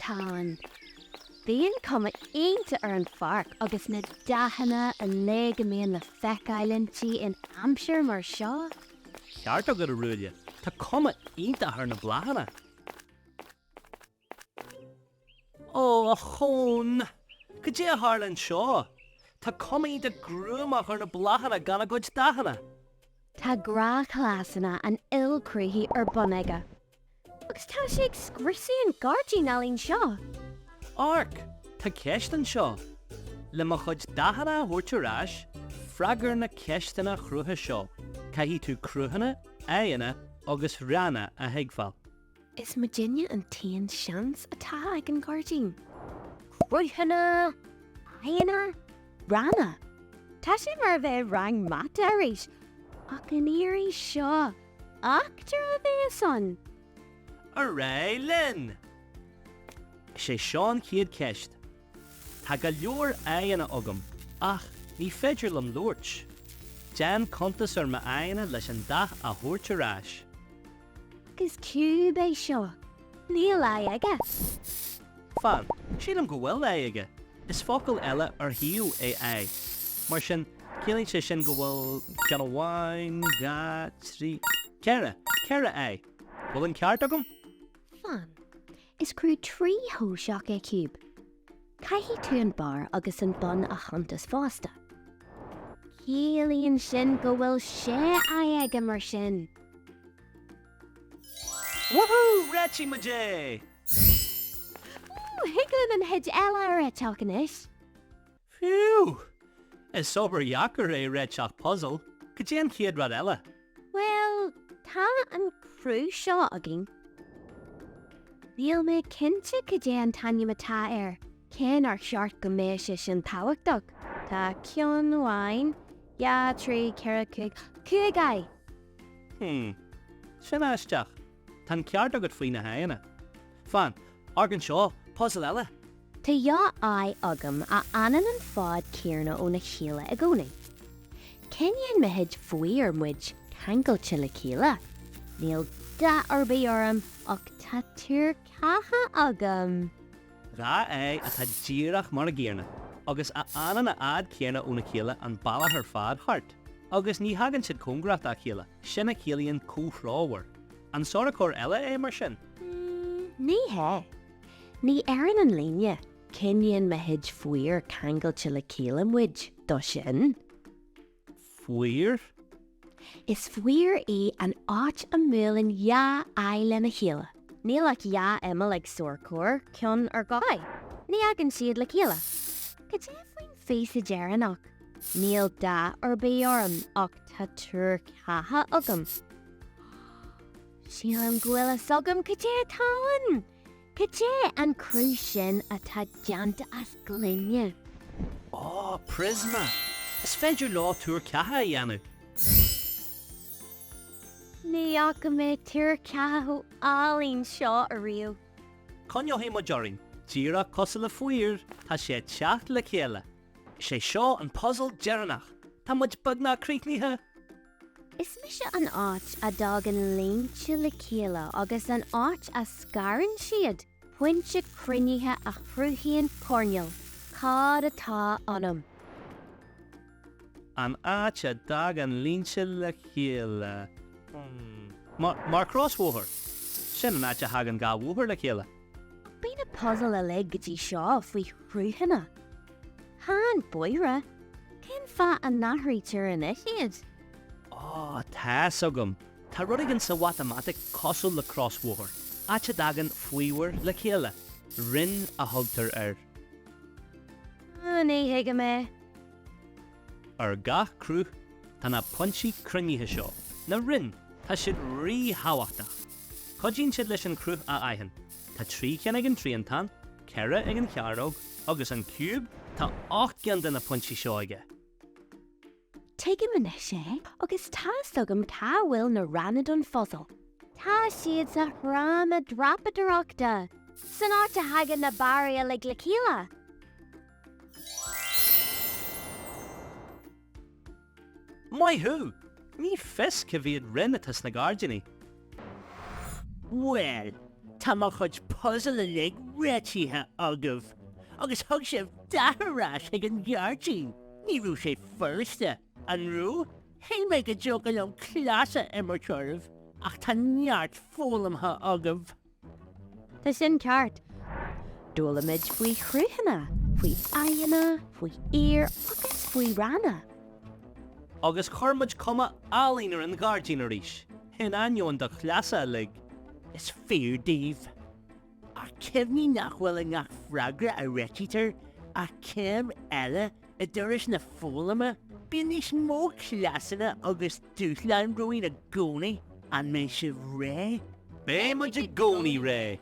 Táin. Bhíonn cuma aonta ar an pharc agus na daithanna a léigeméon le feicfidh in Hampshire mar seo. Ceart a gur a rúile, tá cuma ionta ar na blachanna. Ó, a chón! Go dtí a Harlan seo. Tá cuma ionta grúmach ar na blachanna gan a gcuid daithanna. Tá gCruthanna an ilcruthaí ar bunaige. Agus tá sé ag scriosaí an gáirtín alíonn seo. Arc, tá ceistan seo. Le mo chuid daithanna thuirtearás, freagar na ceistana chrutha seo. Caithfí tú Chruthanna, éasca agus ranna a theagfáil. Is Virginia an taon seans atá ag an gáirtín? Chruthanna, éasca, ranna. Tá sé mar bheith rang mat éis. Ach an éirí seo, achtar a bheith A ré linn! sé seán chéad ceist. Tá go leor éasca agam, ach ní féidir lom luirt. Dean contas ar ma éasca leis an dath a thuirtearás. Agus ciúb é seo, níl aige. Fan, siad am go bhfuil éige. Is focail eile ar hiú é. Mar sin, céalainn sé sin go bhfuil gan amháin, ga, trí... Ceara é. Bhfuil an ceart agam? Fan, is crú trí thóiseach é ciúb. Caithfí tú an bar agus an bun a chantas fásta. Céalaíonn sin go bhfuil sé aige mar sin. Woohoo! Ratchy Majay! Higlan an head eile ar teachcanis. Phew! Is sober yacker é redshach puzzle. Could you chéad rad eile? Well, tá an crú seo agin. Níl mé cinnte go dé an taine matá ar. Cén ar seart go méise sin táhachtach. Tá cion bháin, ja trí ceara cúig. Sin aisteach. Tan ceart agad faoi na héana. Fan, argan seo, puzzle eile. Tá ja agam a anan an fád céarna ó na chéile a gcónaí. Ceann meid faoi ar muid cangailte le chéile. Níl da arbaí orm ach tá túr catha agam. Rá é a tá díreach mar a géarna, agus a anan a ad céarna ó na chéile an bhealach ar fád thart. Agus ní hagann siad cóngracht a chéile, sinna chéalaíonn cúthráhar. An sorcóir eile é mar sin? Ní he. Ní airan an líne. Ceann meid faoi ar cangailte le chéile muid do sin. Fuir? Is fuir an áit a múlan ja eile na chéile. Níl ach ja imill ag sorcóir cion ar gáid. Ní agan siad le chéile. Go dé faoin féasa dearanach. Níl da ar bé orm ach tá túr catha agam. Síl an ghuiile agam go dé táin. Go dé an crú sin atá deanta as glynne. Ó, prisma! Is féidir lá túr catha a dhéanamh. Ní ach mé túr catha álíonn seo a riú. Conneo hé majoring, díra cosa le fuir, tá sé teach le chéile. Sé seo an puzzle dearanach. Tá muid bagna críicníthe. Is mi se an áit a dagan léimse le chéile agus an áit a scarann siad. Pointe cruinníthe a chrúthaíonn corneal. Cád atá anam. An áit a dagan líonse le chéile. Mar crosswóthar. Sin an áit a hagan gá wóthar le chéile. Bhín a puzzle a le gotí seo faoi Chruthanna. Hán boire. Cén fa a nachrítear in ichiad? Ó, tá agam. Tá rudigan sa mathematic cosúil le crosswóthar. Áit a dagan fuiúir le chéile. Rinn a thugtar ar. Ní hiige mé. Ar gach cruth tá na puntí cruinníthe seo. Na rinn tá siad rí hahachtach. Codíonn siad leis an cruth a aithean. Tá trí ceann ag an tríontan, ceithre ag an chearóg, agus an cúb tá 8 ceann de na puntí seo aige. Teige me sé, agus tá agam tá bhfuil na ranna don fossil. Tá siad sa rám a drapadachta. San áit a hagan na baria le chéile. Mai hu! Ní fis ce bhíad rinnetas na gáirdeannaí. Well, Tá mar chuid puzzle a lig réitíthe agah. Agus thug sibh datharrás ag an gheartí. Ní rú sé firste. An rú, hé me go joga an clása immerturh, ach tá neart fólamtha agah. Tá sin ceart. Dúlamid faoi Chruthanna, faoi aghaidheanna, faoi éir agus faoi ranna. Agus chormuid cuma álínar an gáirtín arís. Hin iontach chlása lig. Is fear díomh. A cemní nachhfuil a ngach fragra a réitítar, a cem eile a duris na fólama, bí níos mó clásanna agus Dúshlán roiín a gcónaí an mé sibh ré. Bé muid a gcónaí ré.